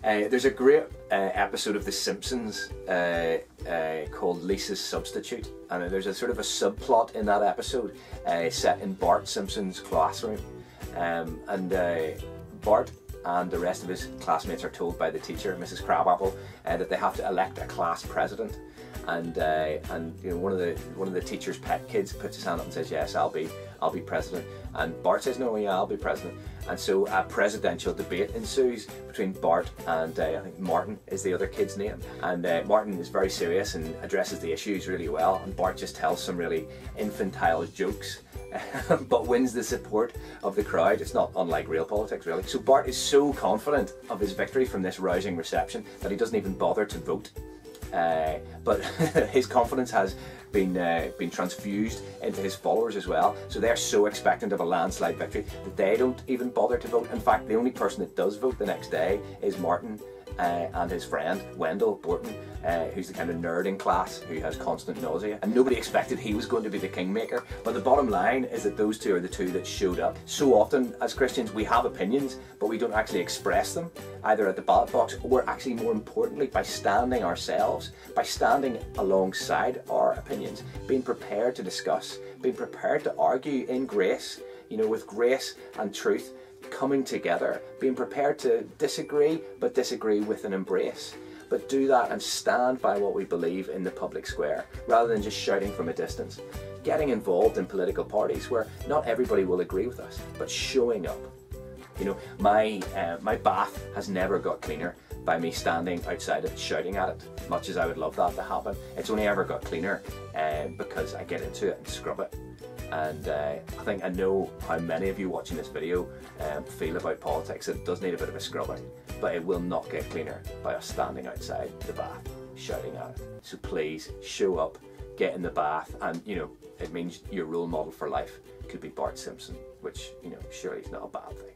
There's a great episode of The Simpsons called Lisa's Substitute, and there's a sort of a subplot in that episode set in Bart Simpson's classroom, and Bart and the rest of his classmates are told by the teacher, Mrs. Crabapple, that they have to elect a class president. And you know, one of the teacher's pet kids puts his hand up and says, "Yes, I'll be president." And Bart says, "No, yeah, I'll be president." And so a presidential debate ensues between Bart and I think Martin is the other kid's name. And Martin is very serious and addresses the issues really well, and Bart just tells some really infantile jokes, but wins the support of the crowd. It's not unlike real politics, really. So Bart is so confident of his victory from this rousing reception that he doesn't even bother to vote. But his confidence has been transfused into his followers as well, so they're so expectant of a landslide victory that they don't even bother to vote. In fact, the only person that does vote the next day is Martin and his friend Wendell Borton, who's the kind of nerd in class who has constant nausea, and nobody expected he was going to be the kingmaker. But the bottom line is that those two are the two that showed up. So often as Christians we have opinions, but we don't actually express them, either at the ballot box or actually more importantly by standing ourselves, by standing alongside our opinions, being prepared to discuss, being prepared to argue in grace, you know, with grace and truth coming together, being prepared to disagree, but disagree with an embrace. But do that and stand by what we believe in the public square, rather than just shouting from a distance. Getting involved in political parties where not everybody will agree with us, but showing up. You know, my bath has never got cleaner by me standing outside it shouting at it, much as I would love that to happen. It's only ever got cleaner because I get into it and scrub it. And I know how many of you watching this video feel about politics. It does need a bit of a scrubbing, but it will not get cleaner by us standing outside the bath shouting at it. So please show up, get in the bath, and you know, it means your role model for life could be Bart Simpson, which, you know, surely is not a bad thing.